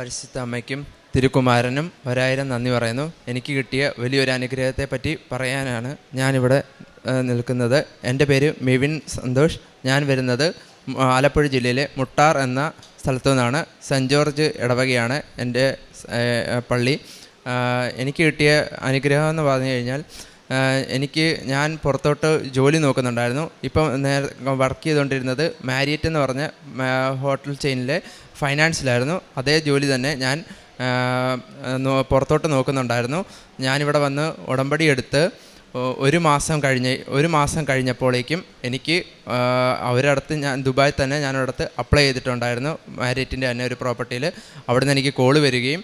പരിശുദ്ധ അമ്മയ്ക്കും തിരുക്കുമാരനും ഒരായിരം നന്ദി പറയുന്നു. എനിക്ക് കിട്ടിയ വലിയൊരു അനുഗ്രഹത്തെ പറ്റി പറയാനാണ് ഞാനിവിടെ നിൽക്കുന്നത്. എൻ്റെ പേര് മെവിൻ സന്തോഷ്. ഞാൻ വരുന്നത് ആലപ്പുഴ ജില്ലയിലെ മുട്ടാർ എന്ന സ്ഥലത്തു നിന്നാണ്. സെൻറ്റ് ജോർജ് ഇടവകയാണ് എൻ്റെ പള്ളി. എനിക്ക് കിട്ടിയ അനുഗ്രഹം എന്ന് പറഞ്ഞു കഴിഞ്ഞാൽ, ഞാൻ പുറത്തോട്ട് ജോലി നോക്കുന്നുണ്ടായിരുന്നു. ഇപ്പം വർക്ക് ചെയ്തുകൊണ്ടിരുന്നത് മാരിയറ്റ് എന്ന് പറഞ്ഞ ഹോട്ടൽ ചെയിനിലെ ഫൈനാൻസിലായിരുന്നു. അതേ ജോലി തന്നെ ഞാൻ പുറത്തോട്ട് നോക്കുന്നുണ്ടായിരുന്നു. ഞാനിവിടെ വന്ന് ഉടമ്പടി എടുത്ത് ഒരു മാസം കഴിഞ്ഞപ്പോഴേക്കും എനിക്ക് അവരടുത്ത് ദുബായിൽ തന്നെ ഞാനവിടുത്തെ അപ്ലൈ ചെയ്തിട്ടുണ്ടായിരുന്നു, മാരിയറ്റിൻ്റെ തന്നെ ഒരു പ്രോപ്പർട്ടിയിൽ. അവിടെ നിന്ന് എനിക്ക് കോള് വരികയും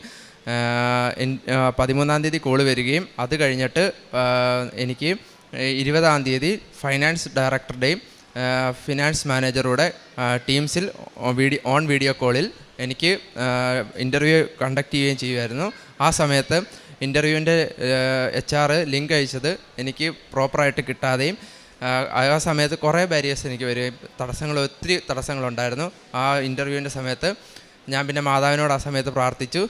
13-ാം തീയതി കോള് വരികയും അത് കഴിഞ്ഞിട്ട് എനിക്ക് 20-ാം തീയതി ഫൈനാൻസ് ഡയറക്ടറുടെയും ഫിനാൻസ് മാനേജറുടെ ടീംസിൽ വീഡിയോ കോളിൽ എനിക്ക് ഇൻ്റർവ്യൂ കണ്ടക്ട് ചെയ്യുകയും ചെയ്യുമായിരുന്നു. ആ സമയത്ത് ഇൻ്റർവ്യൂവിൻ്റെ HR ലിങ്ക് അയച്ചത് എനിക്ക് പ്രോപ്പറായിട്ട് കിട്ടാതെയും ആ സമയത്ത് കുറേ ബാരിയേഴ്സ് എനിക്ക് വരികയും ഒത്തിരി തടസ്സങ്ങളുണ്ടായിരുന്നു. ആ ഇൻ്റർവ്യൂവിൻ്റെ സമയത്ത് ഞാൻ പിന്നെ മാതാവിനോട് ആ സമയത്ത് പ്രാർത്ഥിച്ചു.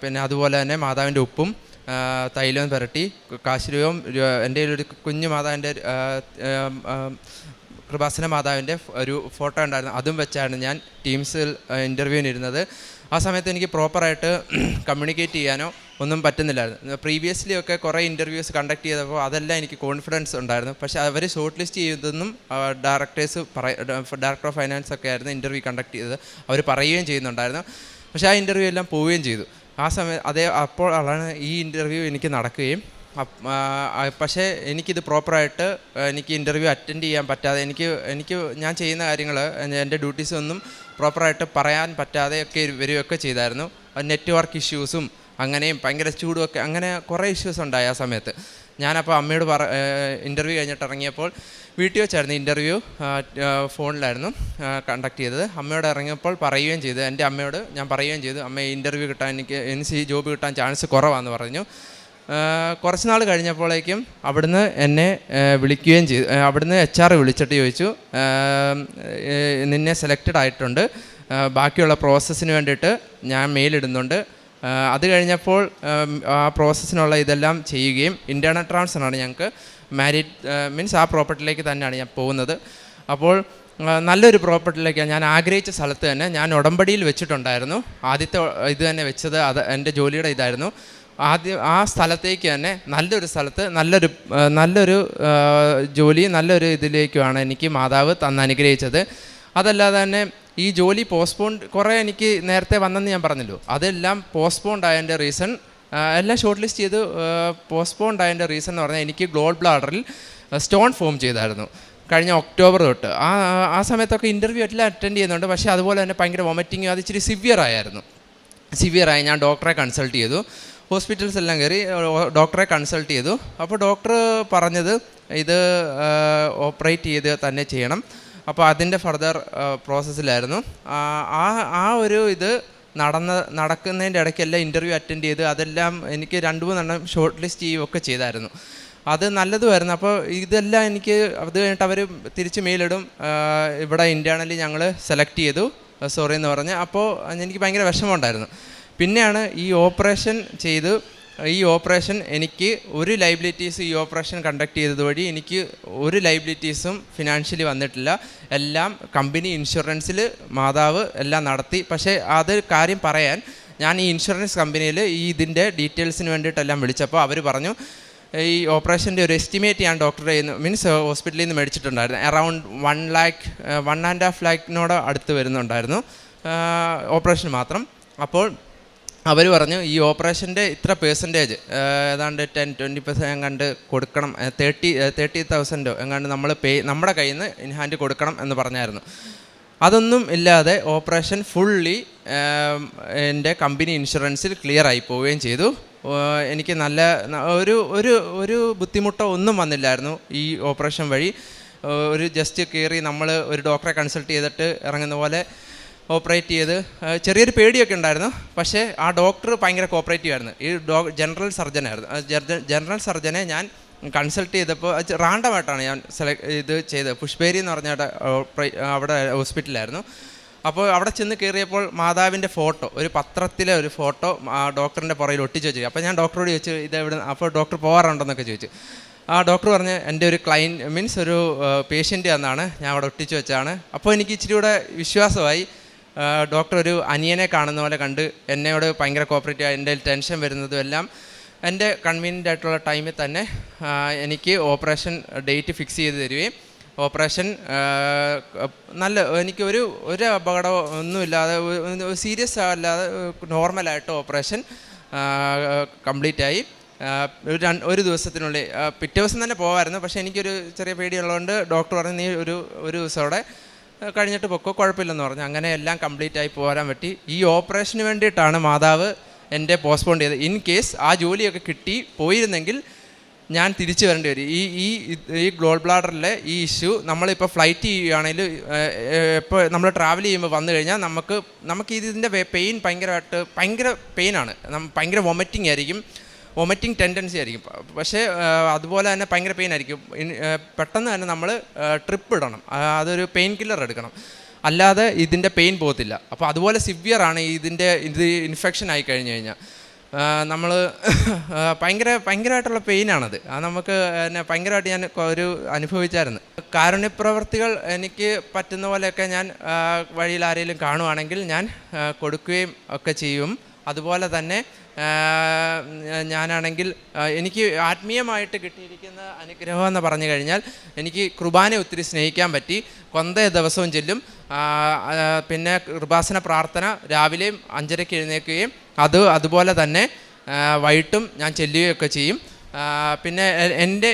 പിന്നെ അതുപോലെ തന്നെ മാതാവിൻ്റെ ഉപ്പും തൈലവും പുരട്ടി കാശുരൂപവും എൻ്റെ ഒരു കുഞ്ഞു മാതാവിൻ്റെ കൃപാസന മാതാവിൻ്റെ ഒരു ഫോട്ടോ ഉണ്ടായിരുന്നു, അതും വെച്ചാണ് ഞാൻ ടീംസിൽ ഇൻ്റർവ്യൂവിനിരുന്നത്. ആ സമയത്ത് എനിക്ക് പ്രോപ്പറായിട്ട് കമ്മ്യൂണിക്കേറ്റ് ചെയ്യാനോ ഒന്നും പറ്റുന്നില്ലായിരുന്നു. പ്രീവിയസ്ലി ഒക്കെ കുറേ ഇൻ്റർവ്യൂസ് കണ്ടക്ട് ചെയ്തപ്പോൾ അതെല്ലാം എനിക്ക് കോൺഫിഡൻസ് ഉണ്ടായിരുന്നു. പക്ഷേ അവർ ഷോർട്ട് ലിസ്റ്റ് ചെയ്തതെന്നും ഡയറക്ടർ ഓഫ് ഫൈനാൻസ് ഒക്കെ ആയിരുന്നു ഇൻ്റർവ്യൂ കണ്ടക്ട് ചെയ്തത്. അവർ പറയുകയും ചെയ്യുന്നുണ്ടായിരുന്നു. പക്ഷേ ആ ഇൻ്റർവ്യൂ എല്ലാം പോവുകയും ചെയ്തു. ആ സമയം അപ്പോഴാണ് ഈ ഇൻ്റർവ്യൂ എനിക്ക് നടക്കുകയും പക്ഷേ എനിക്കിത് പ്രോപ്പറായിട്ട് എനിക്ക് ഇൻ്റർവ്യൂ അറ്റൻഡ് ചെയ്യാൻ പറ്റാതെ ഞാൻ ചെയ്യുന്ന കാര്യങ്ങൾ, എൻ്റെ ഡ്യൂട്ടീസ് ഒന്നും പ്രോപ്പറായിട്ട് പറയാൻ പറ്റാതെ ഒക്കെ വരികയൊക്കെ ചെയ്തായിരുന്നു. നെറ്റ്വർക്ക് ഇഷ്യൂസും അങ്ങനെയും ഭയങ്കര ചൂടുമൊക്കെ, അങ്ങനെ കുറേ ഇഷ്യൂസ് ഉണ്ടായി ആ സമയത്ത്. ഞാനപ്പോൾ അമ്മയോട് ഇൻ്റർവ്യൂ കഴിഞ്ഞിട്ട് ഇറങ്ങിയപ്പോൾ വീട്ടിൽ വെച്ചായിരുന്നു ഇൻ്റർവ്യൂ, ഫോണിലായിരുന്നു കണ്ടക്ട് ചെയ്തത്. അമ്മയോട് ഇറങ്ങിയപ്പോൾ പറയുകയും ചെയ്തു, എൻ്റെ അമ്മയോട് ഞാൻ പറയുകയും ചെയ്തു, അമ്മ ഇൻ്റർവ്യൂ കിട്ടാൻ എനിക്ക് ജോബ് കിട്ടാൻ ചാൻസ് കുറവാണെന്ന് പറഞ്ഞു. കുറച്ച് നാൾ കഴിഞ്ഞപ്പോഴേക്കും അവിടുന്ന് എന്നെ വിളിക്കുകയും ചെയ്തു. അവിടുന്ന് HR വിളിച്ചിട്ട് ചോദിച്ചു, നിന്നെ സെലക്റ്റഡ് ആയിട്ടുണ്ട്, ബാക്കിയുള്ള പ്രോസസ്സിന് വേണ്ടിയിട്ട് ഞാൻ മെയിലിടുന്നുണ്ട്. അത് കഴിഞ്ഞപ്പോൾ ആ പ്രോസസ്സിനുള്ള ഇതെല്ലാം ചെയ്യുകയും ഇൻറ്റേർണൽ ട്രാൻസ്ഫറാണ് ഞങ്ങൾക്ക് മീൻസ് ആ പ്രോപ്പർട്ടിയിലേക്ക് തന്നെയാണ് ഞാൻ പോകുന്നത്. അപ്പോൾ നല്ലൊരു പ്രോപ്പർട്ടിയിലേക്കാണ് ഞാൻ ആഗ്രഹിച്ച സ്ഥലത്ത് തന്നെ ഞാൻ ഉടമ്പടിയിൽ വെച്ചിട്ടുണ്ടായിരുന്നു. ആദ്യത്തെ ഇത് തന്നെ വെച്ചത് എൻ്റെ ജോലിയുടെ ഇതായിരുന്നു. ആ സ്ഥലത്തേക്ക് തന്നെ നല്ലൊരു സ്ഥലത്ത് നല്ലൊരു ജോലി നല്ലൊരു ഇതിലേക്കുമാണ് എനിക്ക് മാതാവ് അനുഗ്രഹിച്ചത്. അതല്ലാതെ തന്നെ ഈ ജോലി കുറേ എനിക്ക് നേരത്തെ വന്നെന്ന് ഞാൻ പറഞ്ഞല്ലോ, അതെല്ലാം പോസ്റ്റ്പോണ്ട് ആയതിൻ്റെ റീസൺ, എല്ലാം ഷോർട്ട് ലിസ്റ്റ് ചെയ്ത് പോസ്റ്റ്പോണ്ട് ആയതിൻ്റെ റീസൺ എന്ന് പറഞ്ഞാൽ എനിക്ക് ഗോൾ ബ്ലാഡറിൽ സ്റ്റോൺ ഫോം ചെയ്തായിരുന്നു കഴിഞ്ഞ ഒക്ടോബർ തൊട്ട്. ആ സമയത്തൊക്കെ ഇൻ്റർവ്യൂ എല്ലാം അറ്റൻഡ് ചെയ്യുന്നുണ്ട്. പക്ഷേ അതുപോലെ തന്നെ ഭയങ്കര വൊമിറ്റിങ്, അത് ഇച്ചിരി സിവിയറായി. ഞാൻ ഡോക്ടറെ കൺസൾട്ട് ചെയ്തു, ഹോസ്പിറ്റൽസ് എല്ലാം കയറി ഡോക്ടറെ കൺസൾട്ട് ചെയ്തു. അപ്പോൾ ഡോക്ടർ പറഞ്ഞത് ഇത് ഓപ്പറേറ്റ് ചെയ്ത് തന്നെ ചെയ്യണം. അപ്പോൾ അതിൻ്റെ ഫർദർ പ്രോസസ്സിലായിരുന്നു. ആ ഒരു ഇത് നടക്കുന്നതിൻ്റെ ഇടയ്ക്കെല്ലാം ഇൻ്റർവ്യൂ അറ്റൻഡ് ചെയ്ത് അതെല്ലാം എനിക്ക് 2-3 ഷോർട്ട് ലിസ്റ്റ് ചെയ്യുകയൊക്കെ ചെയ്തായിരുന്നു. അത് നല്ലതുമായിരുന്നു. അപ്പോൾ ഇതെല്ലാം എനിക്ക് അത് കഴിഞ്ഞിട്ട് അവർ തിരിച്ച് മെയിലിടും, ഇവിടെ ഇൻറ്റേർണലി ഞങ്ങൾ സെലക്ട് ചെയ്തു, സോറി എന്ന് പറഞ്ഞ്. അപ്പോൾ എനിക്ക് ഭയങ്കര വിഷമമുണ്ടായിരുന്നു. പിന്നെയാണ് ഈ ഓപ്പറേഷൻ എനിക്ക് ഒരു ലൈബിലിറ്റീസ് ഈ ഓപ്പറേഷൻ കണ്ടക്ട് ചെയ്തത് വഴി എനിക്ക് ഒരു ലൈബിലിറ്റീസും ഫിനാൻഷ്യലി വന്നിട്ടില്ല. എല്ലാം കമ്പനി ഇൻഷുറൻസിൽ മാതാവ് എല്ലാം നടത്തി. പക്ഷേ അത് കാര്യം പറയാൻ ഞാൻ ഈ ഇൻഷുറൻസ് കമ്പനിയിൽ ഇതിൻ്റെ ഡീറ്റെയിൽസിന് വേണ്ടിയിട്ടെല്ലാം വിളിച്ചപ്പോൾ അവർ പറഞ്ഞു, ഈ ഓപ്പറേഷൻ്റെ ഒരു എസ്റ്റിമേറ്റ് ഞാൻ ഡോക്ടറെ മീൻസ് ഹോസ്പിറ്റലിൽ നിന്ന് മേടിച്ചിട്ടുണ്ടായിരുന്നു. അറൗണ്ട് 1.5 ലാഖിനോട് അടുത്ത് വരുന്നുണ്ടായിരുന്നു ഓപ്പറേഷൻ മാത്രം. അപ്പോൾ അവർ പറഞ്ഞു, ഈ ഓപ്പറേഷൻ്റെ ഇത്ര പെർസെൻറ്റേജ് ഏതാണ്ട് 10-20% എങ്ങാണ്ട് കൊടുക്കണം, 30,000 എങ്ങാണ്ട് നമ്മുടെ കയ്യിൽ നിന്ന് ഇൻ ഹാൻഡ് കൊടുക്കണം എന്ന് പറഞ്ഞായിരുന്നു. അതൊന്നും ഇല്ലാതെ ഓപ്പറേഷൻ ഫുള്ളി എൻ്റെ കമ്പനി ഇൻഷുറൻസിൽ ക്ലിയർ ആയി പോവുകയും ചെയ്തു. എനിക്ക് നല്ല ഒരു ബുദ്ധിമുട്ടോ ഒന്നും വന്നില്ലായിരുന്നു ഈ ഓപ്പറേഷൻ വഴി. ജസ്റ്റ് കയറി നമ്മൾ ഒരു ഡോക്ടറെ കൺസൾട്ട് ചെയ്തിട്ട് ഇറങ്ങുന്ന പോലെ ഓപ്പറേറ്റ് ചെയ്ത് ചെറിയൊരു പേടിയൊക്കെ ഉണ്ടായിരുന്നു. പക്ഷേ ആ ഡോക്ടർ ഭയങ്കര കോപ്പറേറ്റീവ് ആയിരുന്നു. ഈ ജനറൽ സർജനെ ഞാൻ കൺസൾട്ട് ചെയ്തപ്പോൾ റാൻഡമായിട്ടാണ് ഞാൻ ഇത് ചെയ്തത്. പുഷ്പേരി എന്ന് പറഞ്ഞ അവിടെ ഹോസ്പിറ്റലായിരുന്നു. അപ്പോൾ അവിടെ ചെന്ന് കയറിയപ്പോൾ മാതാവിൻ്റെ ഫോട്ടോ, ഒരു പത്രത്തിലെ ഒരു ഫോട്ടോ ഡോക്ടറിൻ്റെ പുറകിൽ ഒട്ടിച്ച് വെച്ചു. അപ്പോൾ ഞാൻ ഡോക്ടറോട് ചോദിച്ചു ഇതെവിടെ, അപ്പോൾ ഡോക്ടർ പോകാറുണ്ടെന്നൊക്കെ ചോദിച്ചു. ആ ഡോക്ടർ പറഞ്ഞ് എൻ്റെ ഒരു മീൻസ് ഒരു പേഷ്യൻ്റ് എന്നാണ്, ഞാൻ അവിടെ ഒട്ടിച്ച് വെച്ചാണ്. അപ്പോൾ എനിക്ക് ഇച്ചിരി കൂടെ വിശ്വാസമായി. ഡോക്ടർ ഒരു അനിയനെ കാണുന്ന പോലെ കണ്ട് എന്നോട് ഭയങ്കര കോപ്പറേറ്റീവ്, എൻ്റെ ടെൻഷൻ വരുന്നതും എല്ലാം എൻ്റെ കൺവീനിയൻ്റ് ആയിട്ടുള്ള ടൈമിൽ തന്നെ എനിക്ക് ഓപ്പറേഷൻ ഡേറ്റ് ഫിക്സ് ചെയ്ത് തരികയും ഓപ്പറേഷൻ എനിക്ക് ഒരു അപകടമോ ഒന്നുമില്ലാതെ സീരിയസ് അല്ലാതെ നോർമലായിട്ട് ഓപ്പറേഷൻ കംപ്ലീറ്റ് ആയി. ഒരു ദിവസത്തിനുള്ളിൽ പിറ്റേ ദിവസം തന്നെ പോകാമായിരുന്നു. പക്ഷേ എനിക്കൊരു ചെറിയ പേടിയുള്ളതുകൊണ്ട് ഡോക്ടർ പറഞ്ഞു നീ ഒരു ദിവസം അവിടെ കഴിഞ്ഞിട്ട് പൊക്കോ, കുഴപ്പമില്ലെന്ന് പറഞ്ഞു. അങ്ങനെ എല്ലാം കംപ്ലീറ്റ് ആയി പോരാൻ പറ്റി. ഈ ഓപ്പറേഷന് വേണ്ടിയിട്ടാണ് മാതാവ് എൻ്റെ പോസ്റ്റ്പോൺ ചെയ്തത്. ഇൻ കേസ് ആ ജോലിയൊക്കെ കിട്ടി പോയിരുന്നെങ്കിൽ ഞാൻ തിരിച്ചു വരേണ്ടി വരും. ഈ ഗോൾ ബ്ലാഡറിലെ ഈ ഇഷ്യൂ നമ്മളിപ്പോൾ ഫ്ലൈറ്റ് ചെയ്യുകയാണെങ്കിൽ ഇപ്പോൾ നമ്മൾ ട്രാവൽ ചെയ്യുമ്പോൾ വന്നു കഴിഞ്ഞാൽ നമുക്ക് ഇതിൻ്റെ പെയിൻ ഭയങ്കര പെയിനാണ്. ഭയങ്കര വൊമിറ്റിംഗ് ആയിരിക്കും, വൊമിറ്റിംഗ് ടെൻഡൻസി ആയിരിക്കും. പക്ഷേ അതുപോലെ തന്നെ ഭയങ്കര പെയിൻ ആയിരിക്കും. പെട്ടെന്ന് തന്നെ നമ്മൾ ട്രിപ്പ് ഇടണം, അതൊരു പെയിൻ കില്ലർ എടുക്കണം, അല്ലാതെ ഇതിൻ്റെ പെയിൻ പോകത്തില്ല. അപ്പോൾ അതുപോലെ സിവിയറാണ് ഇത് ഇൻഫെക്ഷൻ ആയി കഴിഞ്ഞ് കഴിഞ്ഞാൽ നമ്മൾ ഭയങ്കരമായിട്ടുള്ള പെയിനാണത്. അത് നമുക്ക് ഭയങ്കരമായിട്ട് ഞാൻ അനുഭവിച്ചായിരുന്നു. കാരുണ്യപ്രവർത്തികൾ എനിക്ക് പറ്റുന്ന പോലെയൊക്കെ ഞാൻ വഴിയിൽ ആരെങ്കിലും കാണുവാണെങ്കിൽ ഞാൻ കൊടുക്കുകയും ഒക്കെ ചെയ്യും. അതുപോലെ തന്നെ ഞാനാണെങ്കിൽ എനിക്ക് ആത്മീയമായിട്ട് കിട്ടിയിരിക്കുന്ന അനുഗ്രഹം എന്ന് പറഞ്ഞു കഴിഞ്ഞാൽ എനിക്ക് കുർബാന ഒത്തിരി സ്നേഹിക്കാൻ പറ്റി. കൊന്ത ദിവസവും ചെല്ലും. പിന്നെ കൃപാസന പ്രാർത്ഥന രാവിലെയും 5:30 എഴുന്നേൽക്കുകയും അതുപോലെ തന്നെ വൈകിട്ടും ഞാൻ ചെല്ലുകയൊക്കെ ചെയ്യും. പിന്നെ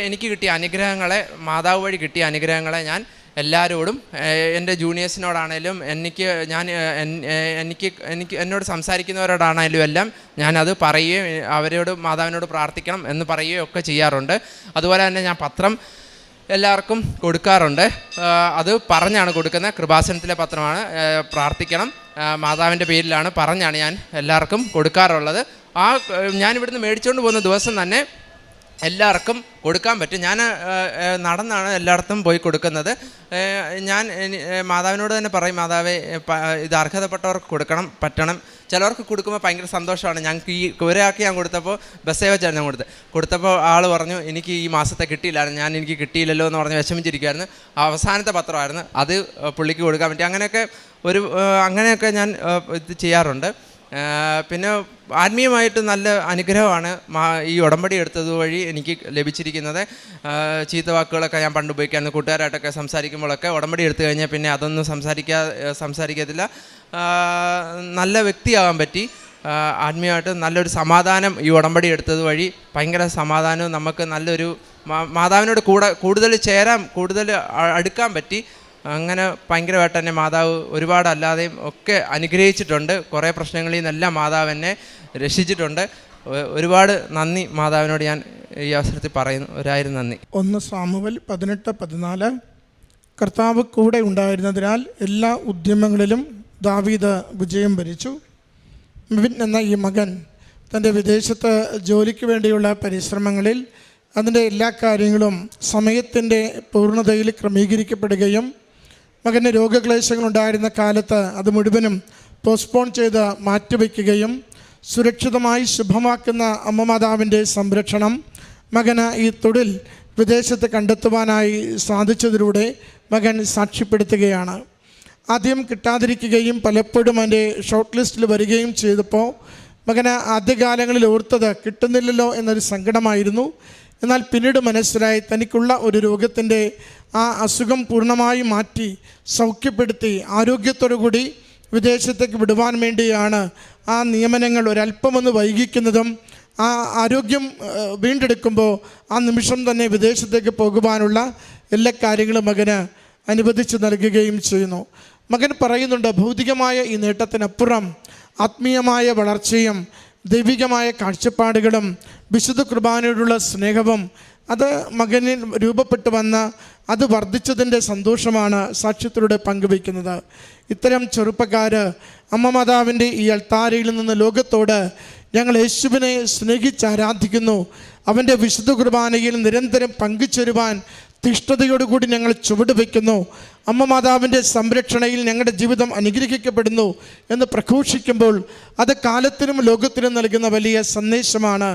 എനിക്ക് കിട്ടിയ അനുഗ്രഹങ്ങളെ, മാതാവ് വഴി കിട്ടിയ അനുഗ്രഹങ്ങളെ ഞാൻ എല്ലാവരോടും, എൻ്റെ ജൂനിയേഴ്സിനോടാണേലും എന്നോട് സംസാരിക്കുന്നവരോടാണേലും എല്ലാം ഞാനത് പറയുകയും അവരോട് മാതാവിനോട് പ്രാർത്ഥിക്കണം എന്ന് പറയുകയും ഒക്കെ ചെയ്യാറുണ്ട്. അതുപോലെ തന്നെ ഞാൻ പത്രം എല്ലാവർക്കും കൊടുക്കാറുണ്ട്. അത് പറഞ്ഞാണ് കൊടുക്കുന്നത്. കൃപാസനത്തിലെ പത്രമാണ്. പ്രാർത്ഥിക്കണം മാതാവിൻ്റെ പേരിലാണ് പറഞ്ഞാണ് ഞാൻ എല്ലാവർക്കും കൊടുക്കാറുള്ളത്. ഞാനിവിടുന്ന് മേടിച്ചുകൊണ്ട് പോകുന്ന ദിവസം തന്നെ എല്ലാവർക്കും കൊടുക്കാൻ പറ്റും. ഞാൻ നടന്നാണ് എല്ലായിടത്തും പോയി കൊടുക്കുന്നത്. ഞാൻ മാതാവിനോട് തന്നെ പറയും, മാതാവേ ഇത് അർഹതപ്പെട്ടവർക്ക് പറ്റണം. ചിലവർക്ക് കൊടുക്കുമ്പോൾ ഭയങ്കര സന്തോഷമാണ്. ഞങ്ങൾക്ക് ഒരാൾക്ക് ഞാൻ കൊടുത്തപ്പോൾ ബസ്സേ വെച്ചാണ് ഞാൻ കൊടുത്തപ്പോൾ ആൾ പറഞ്ഞു എനിക്ക് ഈ മാസത്തെ കിട്ടിയില്ലായിരുന്നു, എനിക്ക് കിട്ടിയില്ലല്ലോ എന്ന് പറഞ്ഞ് വിഷമിച്ചിരിക്കുമായിരുന്നു. അവസാനത്തെ പത്രമായിരുന്നു, അത് പുള്ളിക്ക് കൊടുക്കാൻ പറ്റി. അങ്ങനെയൊക്കെ ഞാൻ ഇത് ചെയ്യാറുണ്ട്. പിന്നെ ആത്മീയമായിട്ട് നല്ല അനുഗ്രഹമാണ് ഈ ഉടമ്പടി എടുത്തത് വഴി എനിക്ക് ലഭിച്ചിരിക്കുന്നത്. ചീത്ത വാക്കുകളൊക്കെ ഞാൻ പണ്ട് ഉപയോഗിക്കായിരുന്നു. കൂട്ടുകാരായിട്ടൊക്കെ സംസാരിക്കുമ്പോഴൊക്കെ ഉടമ്പടി എടുത്തു കഴിഞ്ഞാൽ പിന്നെ അതൊന്നും സംസാരിക്കത്തില്ല. നല്ല വ്യക്തിയാകാൻ പറ്റി. ആത്മീയമായിട്ട് നല്ലൊരു സമാധാനം ഈ ഉടമ്പടി എടുത്തത് വഴി ഭയങ്കര സമാധാനവും നമുക്ക് നല്ലൊരു മാതാവിനോട് കൂടുതൽ കൂടുതൽ അടുക്കാൻ പറ്റി. അങ്ങനെ ഭയങ്കരമായിട്ട് തന്നെ മാതാവ് ഒരുപാട് അല്ലാതെയും ഒക്കെ അനുഗ്രഹിച്ചിട്ടുണ്ട്. കുറേ പ്രശ്നങ്ങളിൽ നിന്നെല്ലാം മാതാവ് എന്നെ രക്ഷിച്ചിട്ടുണ്ട്. ഒരുപാട് നന്ദി മാതാവിനോട് ഞാൻ ഈ അവസരത്തിൽ പറയുന്നു. 1000 നന്ദി. 1 സാമുവേൽ 18:14 കർത്താവ് കൂടെ ഉണ്ടായിരുന്നതിനാൽ എല്ലാ ഉദ്യമങ്ങളിലും ദാവീദ് വിജയം വരിച്ചു. മിബിൻ എന്ന ഈ മകൻ തൻ്റെ വിദേശത്ത് ജോലിക്ക് വേണ്ടിയുള്ള പരിശ്രമങ്ങളിൽ അതിൻ്റെ എല്ലാ കാര്യങ്ങളും സമയത്തിൻ്റെ പൂർണ്ണതയിൽ ക്രമീകരിക്കപ്പെടുകയും മകന് രോഗക്ലേശങ്ങളുണ്ടായിരുന്ന കാലത്ത് അത് മുഴുവനും പോസ്റ്റ്പോൺ ചെയ്ത് മാറ്റിവെക്കുകയും സുരക്ഷിതമായി ശുഭമാക്കുന്ന അമ്മ മാതാവിൻ്റെ സംരക്ഷണം മകന് ഈ തൊഴിൽ വിദേശത്ത് കണ്ടെത്തുവാനായി സാധിച്ചതിലൂടെ മകൻ സാക്ഷ്യപ്പെടുത്തുകയാണ്. ആദ്യം കിട്ടാതിരിക്കുകയും പലപ്പോഴും അതിൻ്റെ ഷോർട്ട് ലിസ്റ്റിൽ വരികയും ചെയ്തപ്പോൾ മകന് ആദ്യകാലങ്ങളിൽ ഓർത്തത് കിട്ടുന്നില്ലല്ലോ എന്നൊരു സങ്കടമായിരുന്നു. എന്നാൽ പിന്നീട് മനസ്സിലായി തനിക്കുള്ള ഒരു രോഗത്തിൻ്റെ ആ അസുഖം പൂർണ്ണമായി മാറ്റി സൗഖ്യപ്പെടുത്തി ആരോഗ്യത്തോടുകൂടി വിദേശത്തേക്ക് വിടുവാൻ വേണ്ടിയാണ് ആ നിയമനങ്ങൾ ഒരല്പമൊന്ന് വൈകിക്കുന്നതും ആ ആരോഗ്യം വീണ്ടെടുക്കുമ്പോൾ ആ നിമിഷം തന്നെ വിദേശത്തേക്ക് പോകുവാനുള്ള എല്ലാ കാര്യങ്ങളും മകന് അനുവദിച്ച് നൽകുകയും ചെയ്യുന്നു. മകൻ പറയുന്നുണ്ട്, ഭൗതികമായ ഈ നേട്ടത്തിനപ്പുറം ആത്മീയമായ വളർച്ചയും ദൈവികമായ കാഴ്ചപ്പാടുകളും വിശുദ്ധ കുർബാനയോടുള്ള സ്നേഹവും അത് മകനിൽ രൂപപ്പെട്ടു വന്ന അത് വർദ്ധിച്ചതിൻ്റെ സന്തോഷമാണ് സാക്ഷ്യത്തിലൂടെ പങ്കുവയ്ക്കുന്നത്. ഇത്തരം ചെറുപ്പക്കാർ അമ്മ മാതാവിൻ്റെ ഈ അൾത്താരയിൽ നിന്ന് ലോകത്തോട് ഞങ്ങൾ യേശുവിനെ സ്നേഹിച്ച് ആരാധിക്കുന്നു, അവൻ്റെ വിശുദ്ധ കുർബാനയിൽ നിരന്തരം പങ്കുചേരുവാൻ തിഷ്ഠതയോടുകൂടി ഞങ്ങൾ ചുവട് വയ്ക്കുന്നു. അമ്മ മാതാവിൻ്റെ സംരക്ഷണയിൽ ഞങ്ങളുടെ ജീവിതം അനുഗ്രഹിക്കപ്പെടുന്നു എന്ന് പ്രഘോഷിക്കുമ്പോൾ അത് കാലത്തിനും ലോകത്തിനും നൽകുന്ന വലിയ സന്ദേശമാണ്.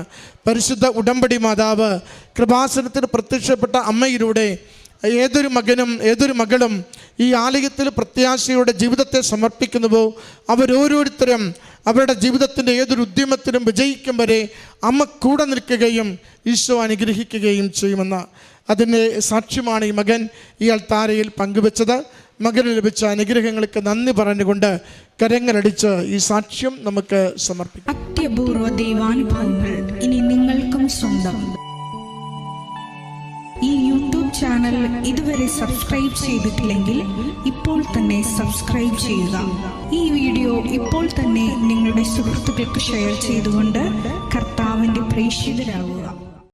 പരിശുദ്ധ ഉടമ്പടി മാതാവ് കൃപാസനത്തിൽ പ്രത്യക്ഷപ്പെട്ട അമ്മയിലൂടെ ഏതൊരു മകനും ഏതൊരു മകളും ഈ ആലയത്തിൽ പ്രത്യാശയുടെ ജീവിതത്തെ സമർപ്പിക്കുന്നുവോ അവരോരോരുത്തരും അവരുടെ ജീവിതത്തിൻ്റെ ഏതൊരു ഉദ്യമത്തിനും വിജയിക്കും വരെ അമ്മ കൂടെ നിൽക്കുകയും ഈശോ അനുഗ്രഹിക്കുകയും ചെയ്യുമെന്ന് അതിൻ്റെ സാക്ഷ്യമാണ് ഈ മകൻ ഈ അൾത്താരയിൽ പങ്കുവെച്ചത്. മകന് ലഭിച്ച അനുഗ്രഹങ്ങൾക്ക് നന്ദി പറഞ്ഞുകൊണ്ട് കരങ്ങളടിച്ച് ഈ സാക്ഷ്യം നമുക്ക് സമർപ്പിക്കാം. അത്യപൂർവ ദൈവാനുഭവങ്ങൾ ഇനി നിങ്ങൾക്കും സ്വന്തം. ഈ യൂട്യൂബ് ചാനൽ ഇതുവരെ സബ്സ്ക്രൈബ് ചെയ്തിട്ടില്ലെങ്കിൽ ഇപ്പോൾ തന്നെ സബ്സ്ക്രൈബ് ചെയ്യുക. ഈ വീഡിയോ ഇപ്പോൾ തന്നെ നിങ്ങളുടെ സുഹൃത്തുക്കൾക്ക് ഷെയർ ചെയ്തുകൊണ്ട് കർത്താവിൻ്റെ പ്രേക്ഷിതരാകുക.